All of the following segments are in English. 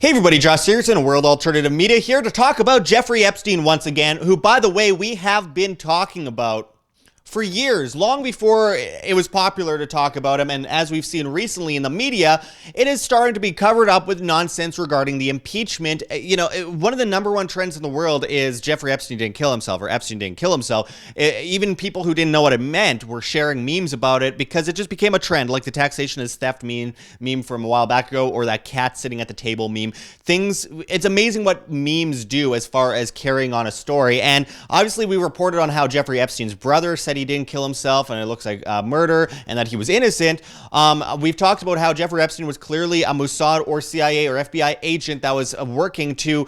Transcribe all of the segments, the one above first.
Hey everybody, Josh Sigurdson, World Alternative Media here to talk about Jeffrey Epstein once again, who, by the way, we have been talking about for years, long before it was popular to talk about him, and as we've seen recently in the media, it is starting to be covered up with nonsense regarding the impeachment. One of the number one trends in the world is Jeffrey Epstein didn't kill himself, or Epstein didn't kill himself. Even people who didn't know what it meant were sharing memes about it because it just became a trend, like the taxation is theft meme from a while back ago, or that cat sitting at the table meme. It's amazing what memes do as far as carrying on a story, and obviously we reported on how Jeffrey Epstein's brother said he didn't kill himself and it looks like murder and that he was innocent. We've talked about how Jeffrey Epstein was clearly a Mossad or CIA or FBI agent that was working to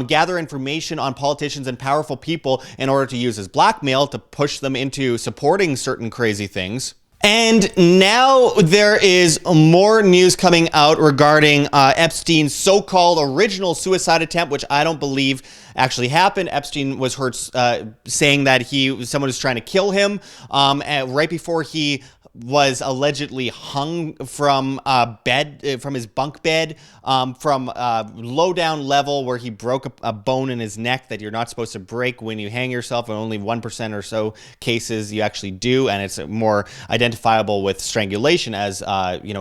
gather information on politicians and powerful people in order to use as blackmail to push them into supporting certain crazy things. And now there is more news coming out regarding Epstein's so-called original suicide attempt, which I don't believe actually happened. Epstein was heard saying that someone was trying to kill him right before he was allegedly hung from from his bunk bed, from a low down level where he broke a bone in his neck that you're not supposed to break when you hang yourself. In only 1% or so cases you actually do, and it's more identifiable with strangulation, as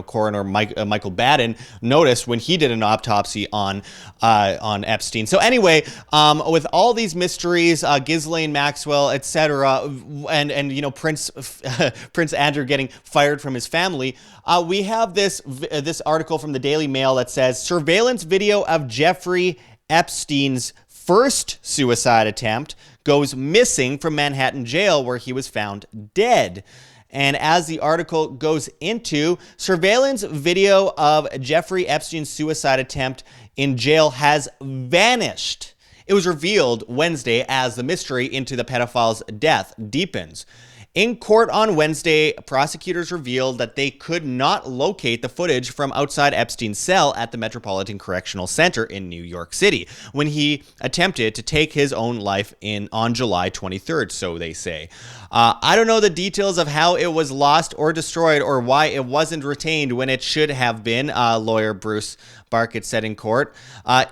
coroner Michael Baden noticed when he did an autopsy on Epstein. So anyway, with all these mysteries, Ghislaine Maxwell, etc., and Prince Andrew getting fired from his family, we have this article from the Daily Mail that says surveillance video of Jeffrey Epstein's first suicide attempt goes missing from Manhattan jail where he was found dead. And as the article goes into, surveillance video of Jeffrey Epstein's suicide attempt in jail has vanished. It was revealed Wednesday as the mystery into the pedophile's death deepens. In court on Wednesday, prosecutors revealed that they could not locate the footage from outside Epstein's cell at the Metropolitan Correctional Center in New York City when he attempted to take his own life on July 23rd, so they say. I don't know the details of how it was lost or destroyed or why it wasn't retained when it should have been, lawyer Bruce Barkett said in court.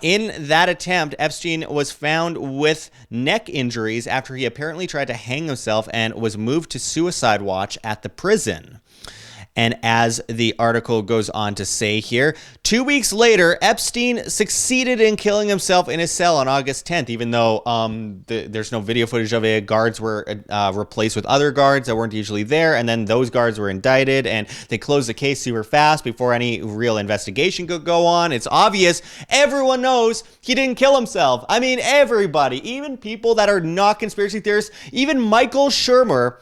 In that attempt, Epstein was found with neck injuries after he apparently tried to hang himself and was moved to suicide watch at the prison. And as the article goes on to say here, 2 weeks later, Epstein succeeded in killing himself in his cell on August 10th, even though there's no video footage of it. Guards were replaced with other guards that weren't usually there, and then those guards were indicted, and they closed the case super fast before any real investigation could go on. It's obvious. Everyone knows he didn't kill himself. I mean, everybody, even people that are not conspiracy theorists, even Michael Shermer,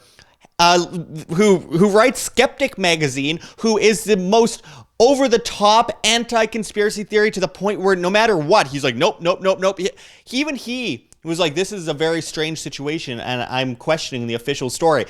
who writes Skeptic magazine, who is the most over-the-top anti-conspiracy theory to the point where no matter what, he's like, nope. Even he was like, this is a very strange situation, and I'm questioning the official story.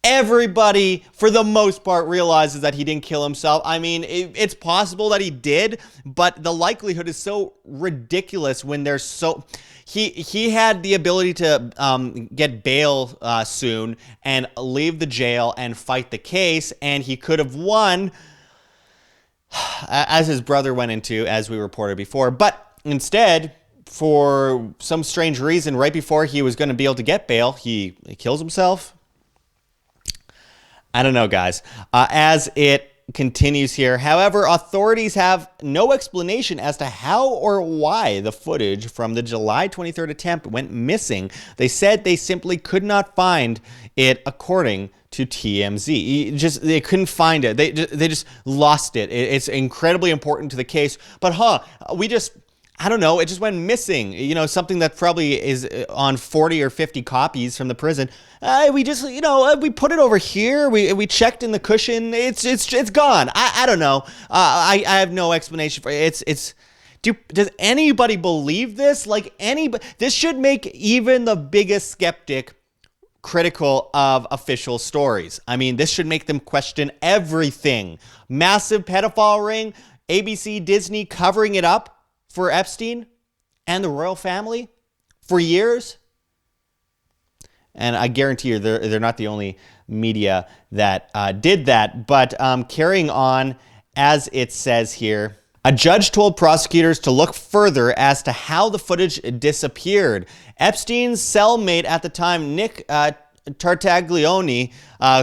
Everybody, for the most part, realizes that he didn't kill himself. I mean, it's possible that he did, but the likelihood is so ridiculous when there's so... He had the ability to get bail soon and leave the jail and fight the case, and he could have won, as his brother went into, as we reported before. But instead, for some strange reason, right before he was going to be able to get bail, he kills himself. I don't know, guys. As it continues here. However, authorities have no explanation as to how or why the footage from the July 23rd attempt went missing. They said they simply could not find it, according to TMZ. They couldn't find it. They just lost it. It's incredibly important to the case. But I don't know, it just went missing. Something that probably is on 40 or 50 copies from the prison. We put it over here. We checked in the cushion. It's gone. I don't know. I have no explanation for it. Does anybody believe this? This should make even the biggest skeptic critical of official stories. I mean, this should make them question everything. Massive pedophile ring, ABC, Disney covering it up for Epstein and the royal family for years. And I guarantee you they're not the only media that did that. But carrying on, as it says here, A judge told prosecutors to look further as to how the footage disappeared. Epstein's cellmate at the time, Nick Tartaglione,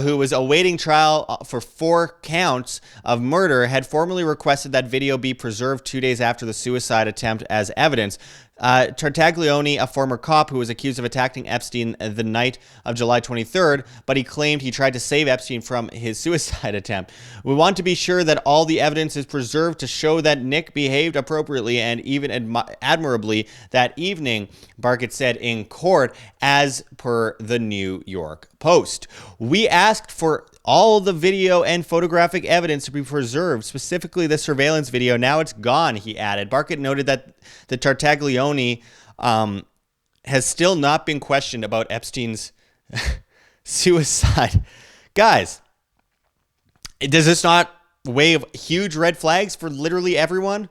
who was awaiting trial for 4 counts of murder, had formally requested that video be preserved 2 days after the suicide attempt as evidence. Tartaglione, a former cop who was accused of attacking Epstein the night of July 23rd, but he claimed he tried to save Epstein from his suicide attempt. We want to be sure that all the evidence is preserved to show that Nick behaved appropriately and even admirably that evening, Barkett said in court, as per the New York Post. We asked for all the video and photographic evidence to be preserved, specifically the surveillance video. Now it's gone, he added. Barkett noted that the Tartaglione has still not been questioned about Epstein's suicide. Guys, does this not wave huge red flags for literally everyone?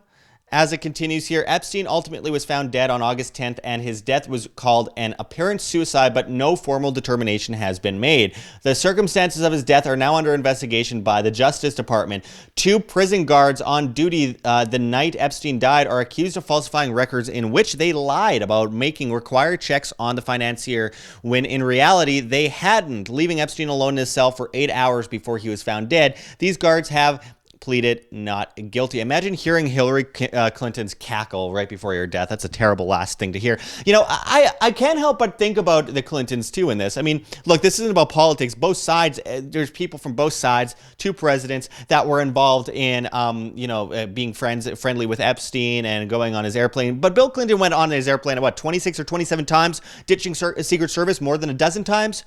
As it continues here, Epstein ultimately was found dead on August 10th, and his death was called an apparent suicide, but no formal determination has been made. The circumstances of his death are now under investigation by the Justice Department. 2 prison guards on duty the night Epstein died are accused of falsifying records in which they lied about making required checks on the financier, when in reality they hadn't, leaving Epstein alone in his cell for 8 hours before he was found dead. These guards have pleaded not guilty. Imagine hearing Hillary Clinton's cackle right before your death. That's a terrible last thing to hear. You know, I can't help but think about the Clintons too in this. I mean, look, this isn't about politics. Both sides, there's people from both sides, 2 presidents that were involved in, being friendly with Epstein and going on his airplane. But Bill Clinton went on his airplane, 26 or 27 times, ditching Secret Service more than a dozen times.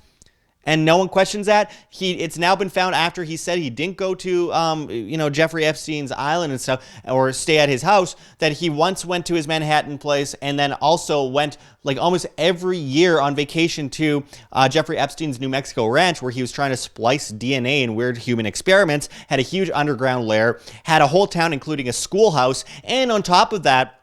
And no one questions that. It's now been found after he said he didn't go to, Jeffrey Epstein's island and stuff, or stay at his house, that he once went to his Manhattan place and then also went like almost every year on vacation to Jeffrey Epstein's New Mexico ranch, where he was trying to splice DNA in weird human experiments, had a huge underground lair, had a whole town, including a schoolhouse, and on top of that,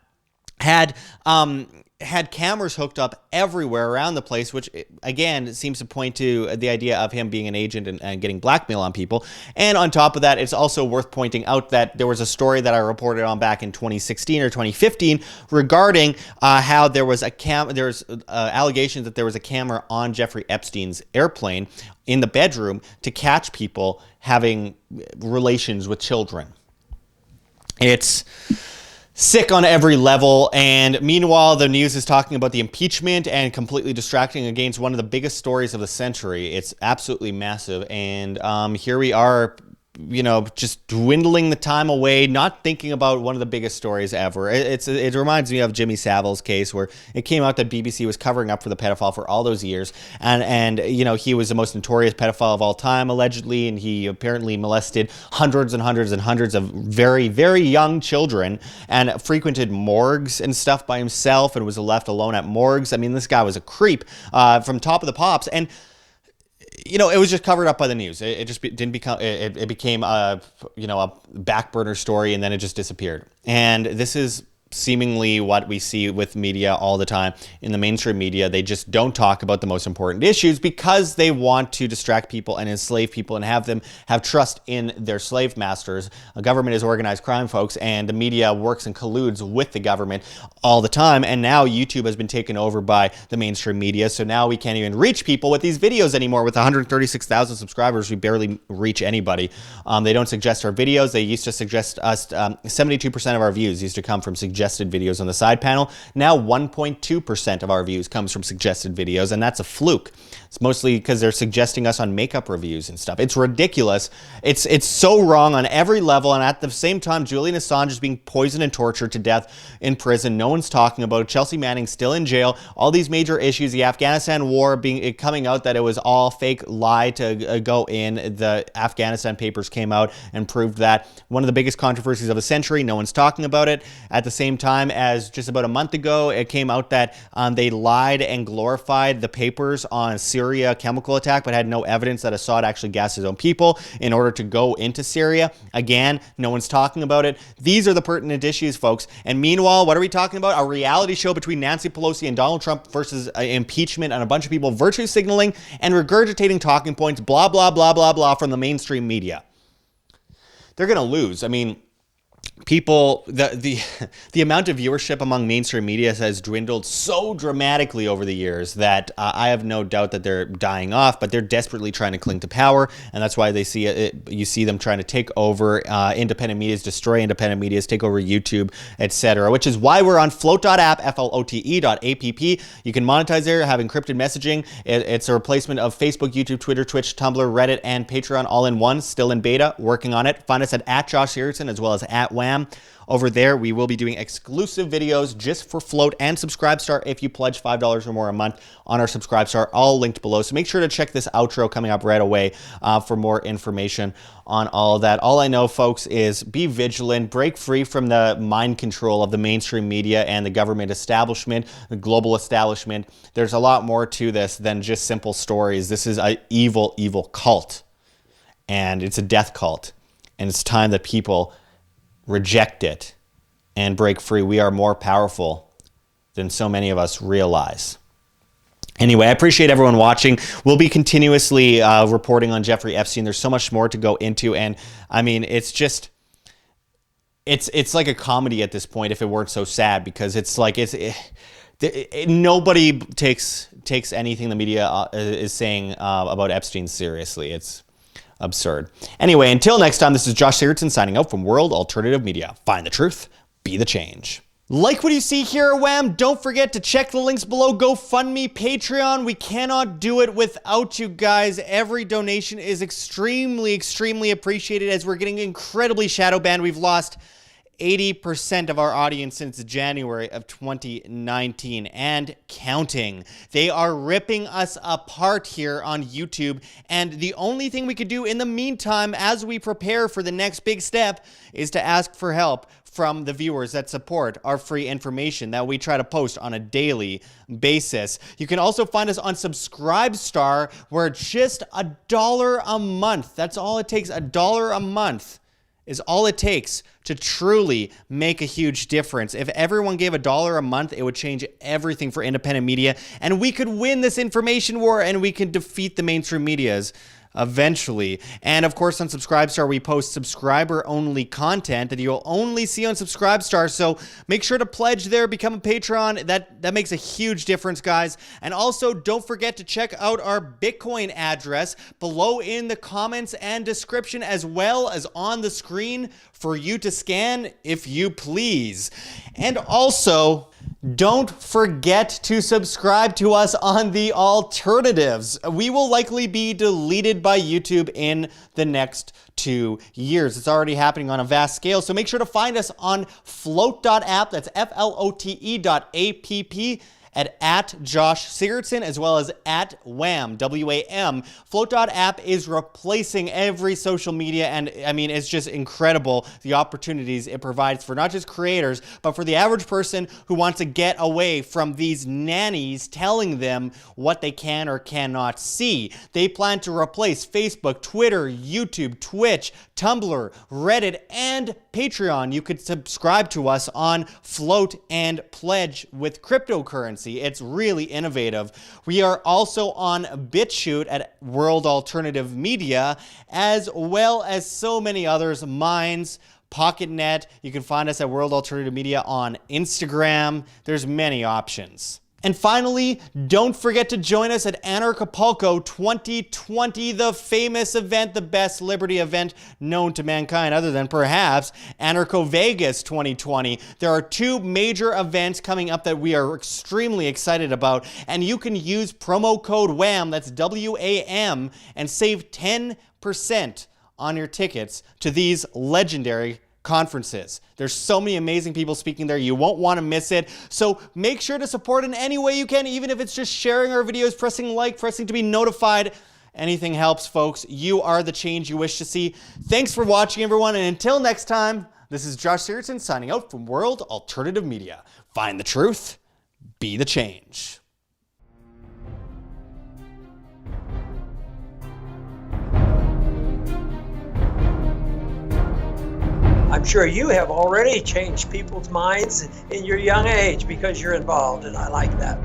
had cameras hooked up everywhere around the place, which again seems to point to the idea of him being an agent and getting blackmail on people. And on top of that, it's also worth pointing out that there was a story that I reported on back in 2016 or 2015 regarding how there was allegations that there was a camera on Jeffrey Epstein's airplane in the bedroom to catch people having relations with children. It's sick on every level, and meanwhile, the news is talking about the impeachment and completely distracting against one of the biggest stories of the century. It's absolutely massive, and here we are, just dwindling the time away, not thinking about one of the biggest stories ever. It reminds me of Jimmy Savile's case, where it came out that BBC was covering up for the pedophile for all those years, and he was the most notorious pedophile of all time, allegedly, and he apparently molested hundreds and hundreds and hundreds of very, very young children, and frequented morgues and stuff by himself, and was left alone at morgues. I mean, this guy was a creep from top of the pops, and it was just covered up by the news. It just didn't become. It became a back burner story, and then it just disappeared. And this is seemingly what we see with media all the time. In the mainstream media, they just don't talk about the most important issues because they want to distract people and enslave people and have them have trust in their slave masters. A government is organized crime, folks, and the media works and colludes with the government all the time. And now YouTube has been taken over by the mainstream media, so now we can't even reach people with these videos anymore. With 136,000 subscribers, we barely reach anybody. They don't suggest our videos. They used to suggest us. 72% of our views used to come from suggested videos on the side panel. Now 1.2% of our views comes from suggested videos, and that's a fluke. It's mostly because they're suggesting us on makeup reviews and stuff. It's ridiculous. It's so wrong on every level, and at the same time, Julian Assange is being poisoned and tortured to death in prison. No one's talking about it. Chelsea Manning still in jail. All these major issues, the Afghanistan war coming out that it was all fake lie to go in. The Afghanistan papers came out and proved that. One of the biggest controversies of the century. No one's talking about it. At the same time, as just about a month ago, it came out that they lied and glorified the papers on Syria chemical attack, but had no evidence that Assad actually gassed his own people in order to go into Syria. Again, no one's talking about it. These are the pertinent issues, folks. And meanwhile, what are we talking about? A reality show between Nancy Pelosi and Donald Trump versus impeachment, and a bunch of people virtue signaling and regurgitating talking points, blah, blah, blah, blah, blah, from the mainstream media. They're going to lose. I mean, people, the amount of viewership among mainstream media has dwindled so dramatically over the years that I have no doubt that they're dying off, but they're desperately trying to cling to power, and that's why they see it. You see them trying to take over independent medias, destroy independent medias, take over YouTube, etc. Which is why we're on float.app, flote.app. You can monetize there, have encrypted messaging. It's a replacement of Facebook, YouTube, Twitter, Twitch, Tumblr, Reddit, and Patreon all in one. Still in beta, working on it. Find us at Josh Sigurdson as well as at Wham. Over there, we will be doing exclusive videos just for Float and Subscribestar if you pledge $5 or more a month on our Subscribestar, all linked below. So make sure to check this outro coming up right away for more information on all of that. All I know, folks, is be vigilant, break free from the mind control of the mainstream media and the government establishment, the global establishment. There's a lot more to this than just simple stories. This is an evil, evil cult, and it's a death cult, and it's time that people reject it and break free. We are more powerful than so many of us realize. Anyway, I appreciate everyone watching. We'll be continuously reporting on Jeffrey Epstein. There's so much more to go into, and I mean, it's just, it's like a comedy at this point if it weren't so sad, because it's like nobody takes anything the media is saying about Epstein seriously. It's absurd. Anyway, until next time, this is Josh Sigurdson signing out from World Alternative Media. Find the truth, be the change. Like what you see here at Wham, don't forget to check the links below. GoFundMe, Patreon. We cannot do it without you guys. Every donation is extremely, extremely appreciated as we're getting incredibly shadow banned. We've lost 80% of our audience since January of 2019 and counting. They are ripping us apart here on YouTube, and the only thing we could do in the meantime as we prepare for the next big step is to ask for help from the viewers that support our free information that we try to post on a daily basis. You can also find us on Subscribestar, where just $1 a month, that's all it takes, $1 a month is all it takes to truly make a huge difference. If everyone gave $1 a month, it would change everything for independent media, and we could win this information war, and we can defeat the mainstream medias eventually. And of course, on Subscribestar, we post subscriber-only content that you'll only see on Subscribestar. So make sure to pledge there, become a patron. That makes a huge difference, guys. And also, don't forget to check out our Bitcoin address below in the comments and description, as well as on the screen for you to scan if you please. And also, don't forget to subscribe to us on the alternatives. We will likely be deleted by YouTube in the next 2 years. It's already happening on a vast scale, so make sure to find us on float.app. That's flote.app. at Josh Sigurdson, as well as at Wham, W-A-M. Float.app is replacing every social media, and I mean, it's just incredible the opportunities it provides for not just creators, but for the average person who wants to get away from these nannies telling them what they can or cannot see. They plan to replace Facebook, Twitter, YouTube, Twitch, Tumblr, Reddit, and Patreon. You could subscribe to us on Float and pledge with cryptocurrency. It's really innovative. We are also on BitChute at World Alternative Media, as well as so many others, Minds, PocketNet. You can find us at World Alternative Media on Instagram. There's many options. And finally, don't forget to join us at Anarchapulco 2020, the famous event, the best liberty event known to mankind, other than perhaps Anarcho Vegas 2020. There are 2 major events coming up that we are extremely excited about, and you can use promo code WHAM, that's W-A-M, and save 10% on your tickets to these legendary conferences. There's so many amazing people speaking there. You won't want to miss it. So make sure to support in any way you can, even if it's just sharing our videos, pressing like, pressing to be notified. Anything helps, folks. You are the change you wish to see. Thanks for watching, everyone. And until next time, this is Josh Sigurdson signing out from World Alternative Media. Find the truth, be the change. I'm sure you have already changed people's minds in your young age because you're involved, and I like that.